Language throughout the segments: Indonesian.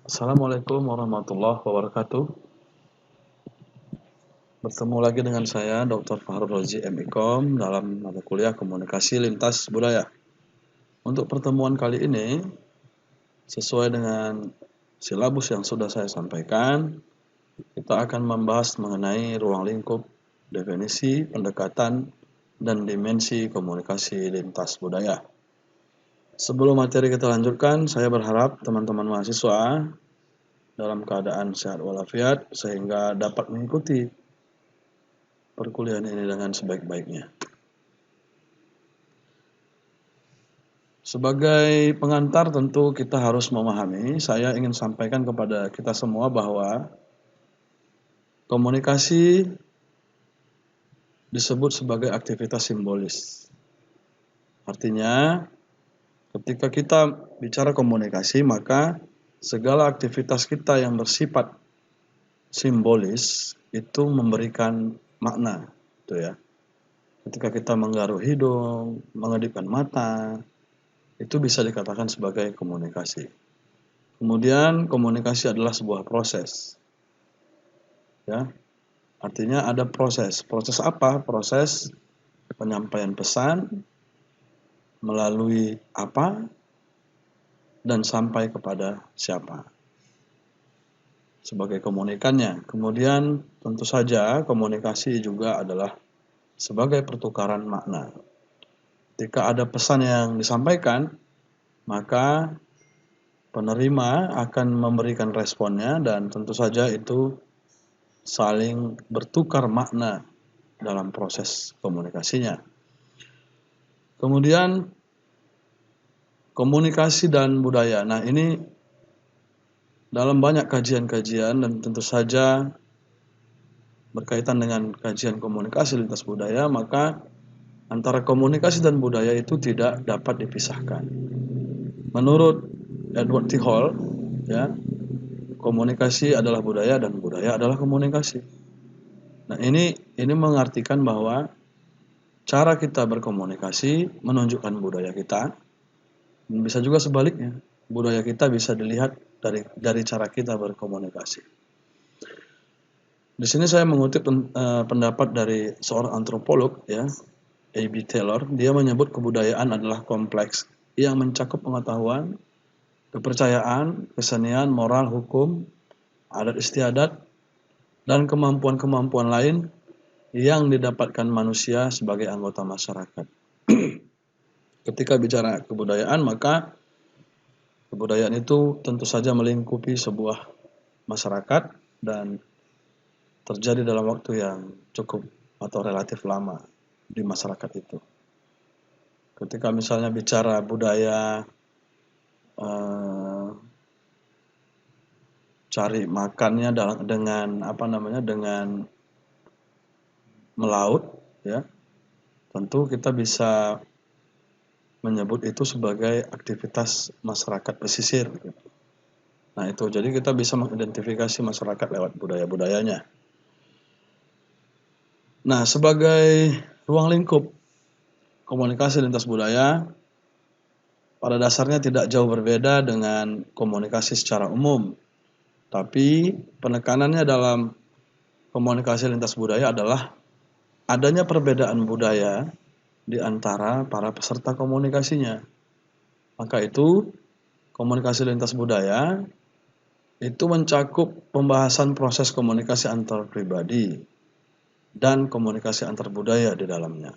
Assalamualaikum warahmatullahi wabarakatuh. Bertemu lagi dengan saya Dr. Fahrul Rozi MIKOM dalam mata kuliah Komunikasi Lintas Budaya. Untuk pertemuan kali ini, sesuai dengan silabus yang sudah saya sampaikan, kita akan membahas mengenai ruang lingkup, definisi, pendekatan, dan dimensi komunikasi lintas budaya. Sebelum materi kita lanjutkan, saya berharap teman-teman mahasiswa dalam keadaan sehat walafiat sehingga dapat mengikuti perkuliahan ini dengan sebaik-baiknya. Sebagai pengantar tentu kita harus memahami, saya ingin sampaikan kepada kita semua bahwa komunikasi disebut sebagai aktivitas simbolis. Artinya, ketika kita bicara komunikasi, maka segala aktivitas kita yang bersifat simbolis itu memberikan makna, gitu ya. Ketika kita menggaruk hidung, mengedipkan mata, itu bisa dikatakan sebagai komunikasi. Kemudian komunikasi adalah sebuah proses. Ya. Artinya ada proses. Proses apa? Proses penyampaian pesan melalui apa dan sampai kepada siapa sebagai komunikannya. Kemudian tentu saja komunikasi juga adalah sebagai pertukaran makna. Ketika ada pesan yang disampaikan, maka penerima akan memberikan responnya dan tentu saja itu saling bertukar makna dalam proses komunikasinya. Kemudian komunikasi dan budaya. Nah, ini dalam banyak kajian-kajian dan tentu saja berkaitan dengan kajian komunikasi lintas budaya, maka antara komunikasi dan budaya itu tidak dapat dipisahkan. Menurut Edward T. Hall, ya, komunikasi adalah budaya dan budaya adalah komunikasi. Nah, ini mengartikan bahwa cara kita berkomunikasi menunjukkan budaya kita, dan bisa juga sebaliknya. Budaya kita bisa dilihat dari cara kita berkomunikasi. Di sini saya mengutip pendapat dari seorang antropolog, ya, A.B. Taylor. Dia menyebut kebudayaan adalah kompleks yang mencakup pengetahuan, kepercayaan, kesenian, moral, hukum, adat istiadat, dan kemampuan-kemampuan lain yang didapatkan manusia sebagai anggota masyarakat. Ketika bicara kebudayaan, maka kebudayaan itu tentu saja melingkupi sebuah masyarakat dan terjadi dalam waktu yang cukup atau relatif lama di masyarakat itu. Ketika misalnya bicara budaya cari makannya dengan melaut, ya, tentu kita bisa menyebut itu sebagai aktivitas masyarakat pesisir. Nah, itu jadi kita bisa mengidentifikasi masyarakat lewat budaya-budayanya. Nah, sebagai ruang lingkup komunikasi lintas budaya, pada dasarnya tidak jauh berbeda dengan komunikasi secara umum. Tapi penekanannya dalam komunikasi lintas budaya adalah adanya perbedaan budaya di antara para peserta komunikasinya. Maka itu, komunikasi lintas budaya itu mencakup pembahasan proses komunikasi antar pribadi dan komunikasi antar budaya di dalamnya.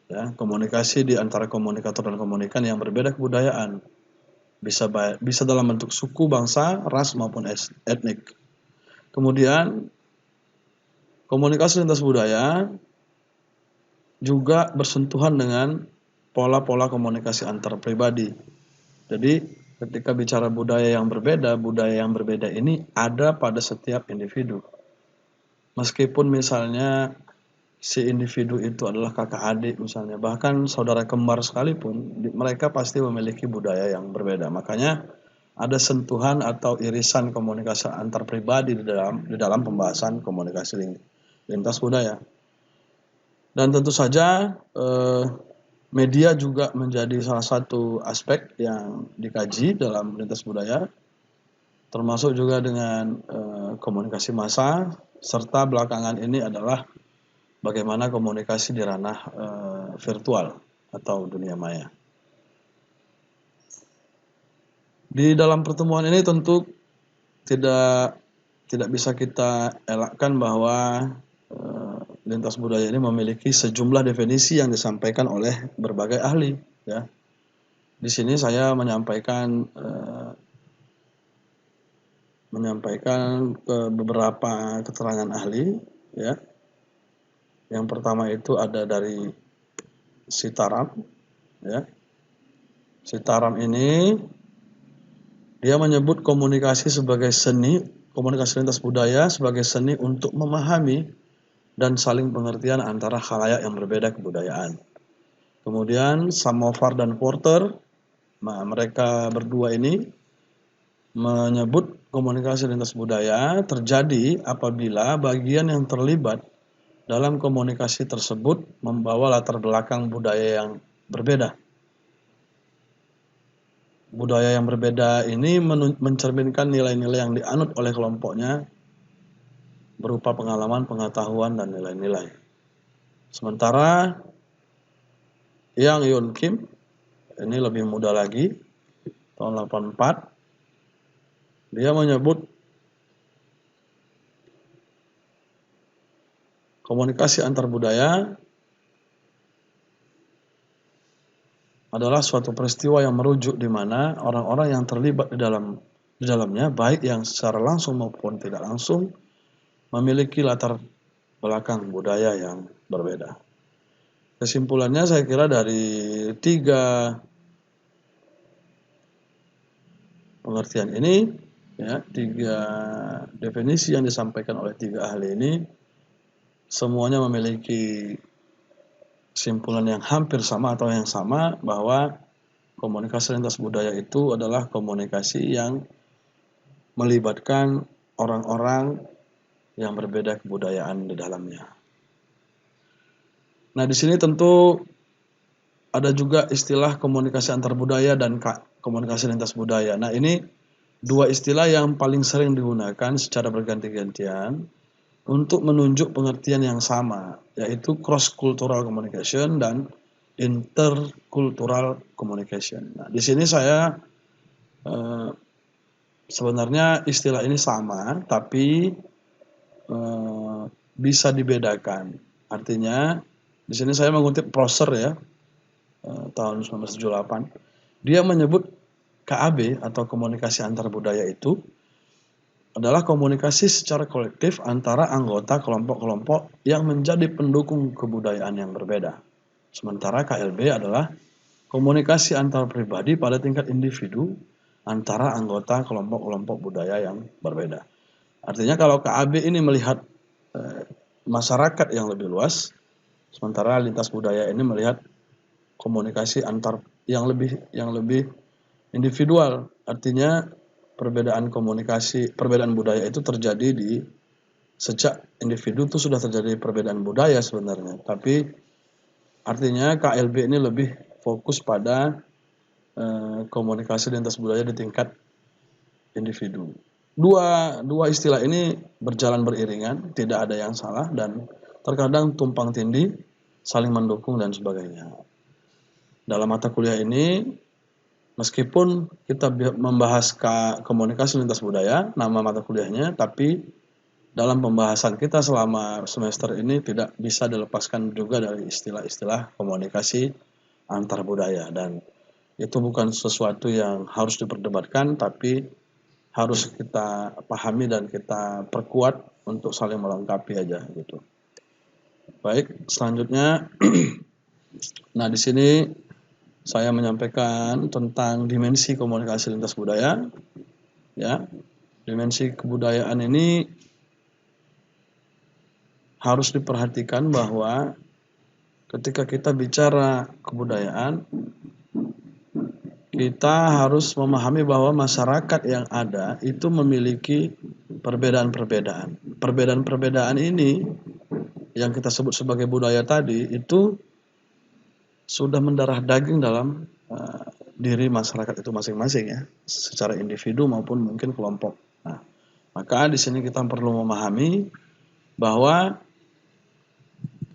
Ya, komunikasi di antara komunikator dan komunikan yang berbeda kebudayaan. Bisa dalam bentuk suku, bangsa, ras maupun etnik. Kemudian komunikasi lintas budaya juga bersentuhan dengan pola-pola komunikasi antar pribadi. Jadi ketika bicara budaya yang berbeda ini ada pada setiap individu. Meskipun misalnya si individu itu adalah kakak adik misalnya, bahkan saudara kembar sekalipun, mereka pasti memiliki budaya yang berbeda. Makanya ada sentuhan atau irisan komunikasi antar pribadi di dalam pembahasan komunikasi lintas budaya. Dan tentu saja media juga menjadi salah satu aspek yang dikaji dalam lintas budaya. termasuk juga dengan komunikasi massa, serta belakangan ini adalah bagaimana komunikasi di ranah virtual atau dunia maya. Di dalam pertemuan ini tentu tidak bisa kita elakkan bahwa lintas budaya ini memiliki sejumlah definisi yang disampaikan oleh berbagai ahli, ya. Di sini saya menyampaikan beberapa keterangan ahli, ya. Yang pertama itu ada dari Sitaram, ya. Sitaram ini dia menyebut komunikasi sebagai seni, komunikasi lintas budaya sebagai seni untuk memahami dan saling pengertian antara khalayak yang berbeda kebudayaan. Kemudian Samovar dan Porter, mereka berdua ini menyebut komunikasi lintas budaya terjadi apabila bagian yang terlibat dalam komunikasi tersebut membawa latar belakang budaya yang berbeda. Budaya yang berbeda ini mencerminkan nilai-nilai yang dianut oleh kelompoknya berupa pengalaman, pengetahuan, dan nilai-nilai. Sementara Yang Yun Kim, ini lebih muda lagi, tahun 84, dia menyebut komunikasi antar budaya adalah suatu peristiwa yang merujuk di mana orang-orang yang terlibat di dalamnya, baik yang secara langsung maupun tidak langsung, memiliki latar belakang budaya yang berbeda. Kesimpulannya saya kira dari 3 pengertian ini, ya, 3 definisi yang disampaikan oleh 3 ahli ini, semuanya memiliki kesimpulan yang hampir sama atau yang sama bahwa komunikasi lintas budaya itu adalah komunikasi yang melibatkan orang-orang yang berbeda kebudayaan di dalamnya. Nah, di sini tentu ada juga istilah komunikasi antar budaya dan komunikasi lintas budaya. Nah, ini 2 istilah yang paling sering digunakan secara berganti-gantian untuk menunjuk pengertian yang sama, yaitu cross-cultural communication dan intercultural communication. Nah, di sini saya sebenarnya istilah ini sama, tapi bisa dibedakan. Artinya, di sini saya mengutip Prosser, ya, tahun 1978. Dia menyebut KAB atau komunikasi antar budaya itu adalah komunikasi secara kolektif antara anggota kelompok-kelompok yang menjadi pendukung kebudayaan yang berbeda. Sementara KLB adalah komunikasi antar pribadi pada tingkat individu antara anggota kelompok-kelompok budaya yang berbeda. Artinya kalau KAB ini melihat masyarakat yang lebih luas, sementara lintas budaya ini melihat komunikasi antar yang lebih individual. Artinya perbedaan budaya itu terjadi sejak individu itu sudah terjadi perbedaan budaya sebenarnya. Tapi artinya KLB ini lebih fokus pada komunikasi lintas budaya di tingkat individu. Dua istilah ini berjalan beriringan, tidak ada yang salah dan terkadang tumpang tindih, saling mendukung dan sebagainya. Dalam mata kuliah ini, meskipun kita membahas komunikasi lintas budaya, nama mata kuliahnya, tapi dalam pembahasan kita selama semester ini tidak bisa dilepaskan juga dari istilah-istilah komunikasi antar budaya. Dan itu bukan sesuatu yang harus diperdebatkan, tapi harus kita pahami dan kita perkuat untuk saling melengkapi aja gitu. Baik, selanjutnya, nah di sini saya menyampaikan tentang dimensi komunikasi lintas budaya, ya. Dimensi kebudayaan ini harus diperhatikan bahwa ketika kita bicara kebudayaan, kita harus memahami bahwa masyarakat yang ada itu memiliki perbedaan-perbedaan. Perbedaan-perbedaan ini yang kita sebut sebagai budaya tadi itu sudah mendarah daging dalam diri masyarakat itu masing-masing ya, secara individu maupun mungkin kelompok. Nah, maka di sini kita perlu memahami bahwa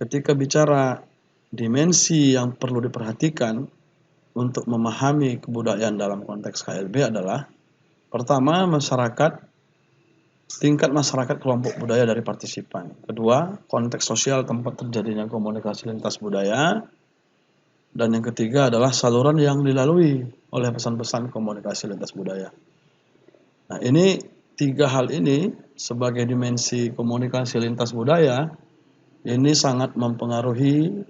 ketika bicara dimensi yang perlu diperhatikan untuk memahami kebudayaan dalam konteks KLB adalah pertama tingkat masyarakat kelompok budaya dari partisipan. Kedua, konteks sosial tempat terjadinya komunikasi lintas budaya. Dan yang ketiga adalah saluran yang dilalui oleh pesan-pesan komunikasi lintas budaya. Nah, ini tiga hal ini sebagai dimensi komunikasi lintas budaya ini sangat mempengaruhi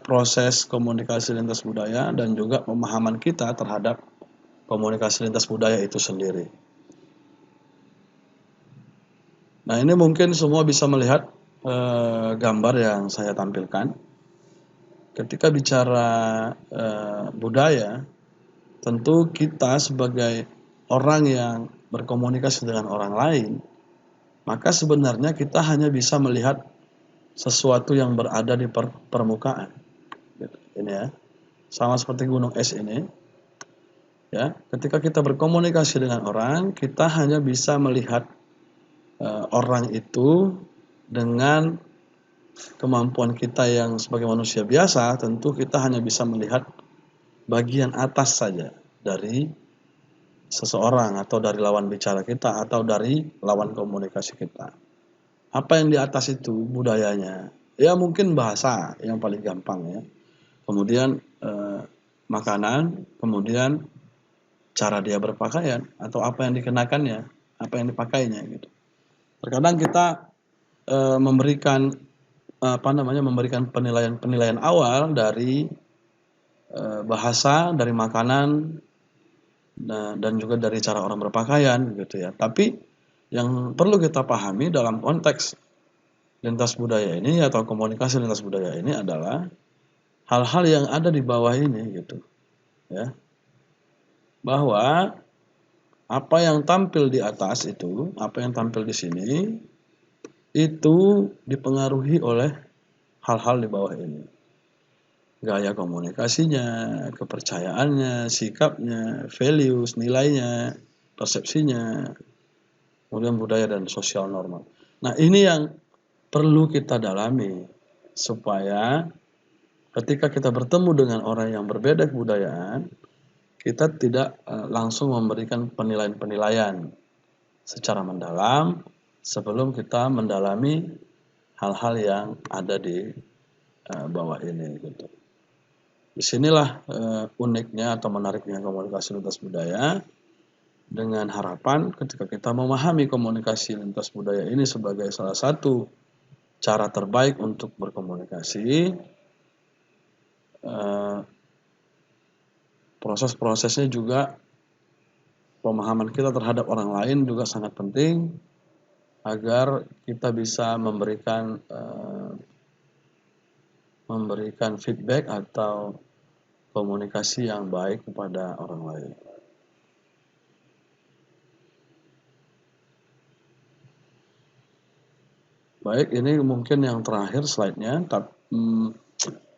proses komunikasi lintas budaya dan juga pemahaman kita terhadap komunikasi lintas budaya itu sendiri. Nah, ini mungkin semua bisa melihat gambar yang saya tampilkan. Ketika bicara budaya, tentu kita sebagai orang yang berkomunikasi dengan orang lain, maka sebenarnya kita hanya bisa melihat sesuatu yang berada di permukaan. Ini ya, sama seperti gunung es ini. Ya, ketika kita berkomunikasi dengan orang, kita hanya bisa melihat orang itu dengan kemampuan kita yang sebagai manusia biasa, tentu kita hanya bisa melihat bagian atas saja dari seseorang atau dari lawan bicara kita atau dari lawan komunikasi kita. Apa yang di atas itu budayanya? Ya mungkin bahasa yang paling gampang ya. Kemudian makanan, kemudian cara dia berpakaian atau apa yang dikenakannya, apa yang dipakainya gitu. Terkadang kita memberikan penilaian awal dari bahasa, dari makanan, dan juga dari cara orang berpakaian gitu ya. Tapi yang perlu kita pahami dalam konteks lintas budaya ini atau komunikasi lintas budaya ini adalah hal-hal yang ada di bawah ini gitu ya. Bahwa apa yang tampil di atas itu, apa yang tampil di sini itu dipengaruhi oleh hal-hal di bawah ini. Gaya komunikasinya, kepercayaannya, sikapnya, values, nilainya, persepsinya, kemudian budaya dan sosial normal. Nah, ini yang perlu kita dalami supaya ketika kita bertemu dengan orang yang berbeda kebudayaan, kita tidak langsung memberikan penilaian-penilaian secara mendalam sebelum kita mendalami hal-hal yang ada di bawah ini gitu. Disinilah uniknya atau menariknya komunikasi lintas budaya, dengan harapan ketika kita memahami komunikasi lintas budaya ini sebagai salah satu cara terbaik untuk berkomunikasi, proses-prosesnya juga pemahaman kita terhadap orang lain juga sangat penting agar kita bisa memberikan feedback atau komunikasi yang baik kepada orang lain. Baik, ini mungkin yang terakhir slide-nya.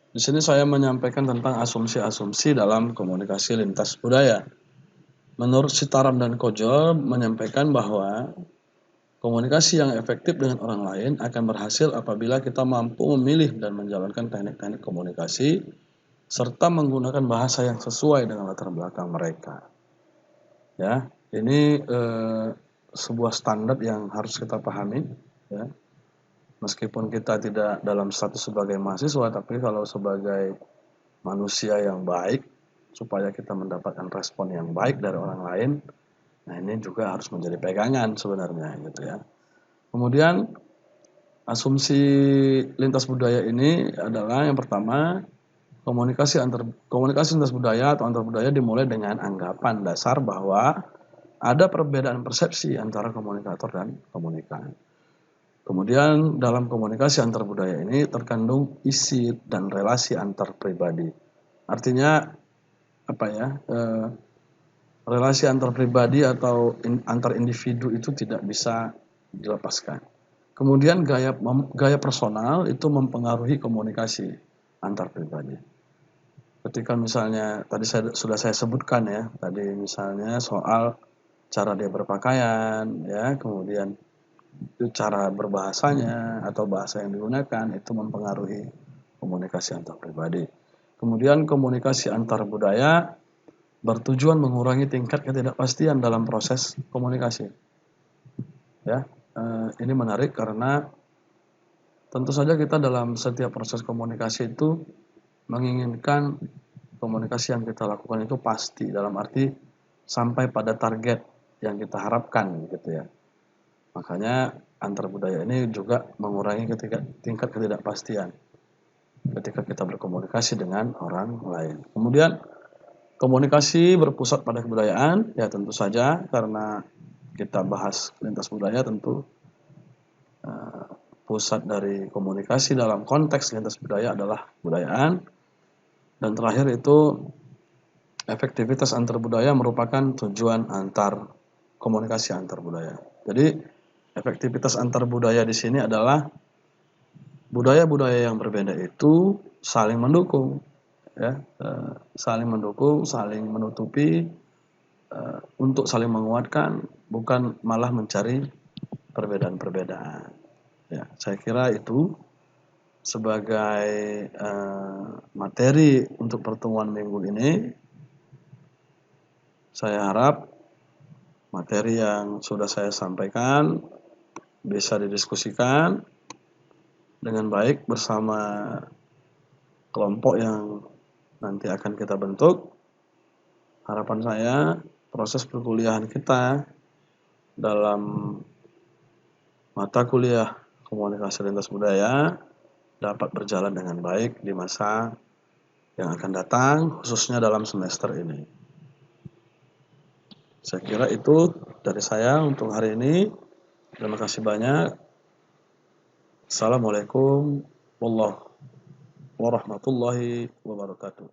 Di sini saya menyampaikan tentang asumsi-asumsi dalam komunikasi lintas budaya. Menurut Sitaram dan Kojo menyampaikan bahwa komunikasi yang efektif dengan orang lain akan berhasil apabila kita mampu memilih dan menjalankan teknik-teknik komunikasi serta menggunakan bahasa yang sesuai dengan latar belakang mereka. Ya, ini sebuah standar yang harus kita pahami. Ya, meskipun kita tidak dalam status sebagai mahasiswa, tapi kalau sebagai manusia yang baik, supaya kita mendapatkan respon yang baik dari orang lain, nah ini juga harus menjadi pegangan sebenarnya gitu ya. Kemudian asumsi lintas budaya ini adalah yang pertama, komunikasi lintas budaya atau antar budaya dimulai dengan anggapan dasar bahwa ada perbedaan persepsi antara komunikator dan komunikan. Kemudian dalam komunikasi antar budaya ini terkandung isi dan relasi antar pribadi. Artinya apa ya? Relasi antar pribadi atau antar individu itu tidak bisa dilepaskan. Kemudian gaya personal itu mempengaruhi komunikasi antar pribadi. ketika misalnya tadi sudah saya sebutkan ya, tadi misalnya soal cara dia berpakaian ya, kemudian itu cara berbahasanya atau bahasa yang digunakan itu mempengaruhi komunikasi antar pribadi. Kemudian komunikasi antar budaya bertujuan mengurangi tingkat ketidakpastian dalam proses komunikasi. Ya, ini menarik karena tentu saja kita dalam setiap proses komunikasi itu menginginkan komunikasi yang kita lakukan itu pasti, dalam arti sampai pada target yang kita harapkan gitu ya. Makanya antar budaya ini juga mengurangi tingkat ketidakpastian ketika kita berkomunikasi dengan orang lain. Kemudian komunikasi berpusat pada kebudayaan, ya tentu saja karena kita bahas lintas budaya tentu pusat dari komunikasi dalam konteks lintas budaya adalah kebudayaan. Dan terakhir itu efektivitas antar budaya merupakan tujuan komunikasi antar budaya. Jadi efektivitas antar budaya di sini adalah budaya-budaya yang berbeda itu saling mendukung, ya, saling mendukung, saling menutupi, untuk saling menguatkan, bukan malah mencari perbedaan-perbedaan. Ya, saya kira itu sebagai materi untuk pertemuan minggu ini. Saya harap materi yang sudah saya sampaikan bisa didiskusikan dengan baik bersama kelompok yang nanti akan kita bentuk. Harapan saya proses perkuliahan kita dalam mata kuliah komunikasi lintas budaya dapat berjalan dengan baik di masa yang akan datang, khususnya dalam semester ini. Saya kira itu dari saya untuk hari ini. Terima kasih banyak. Assalamualaikum warahmatullahi wabarakatuh.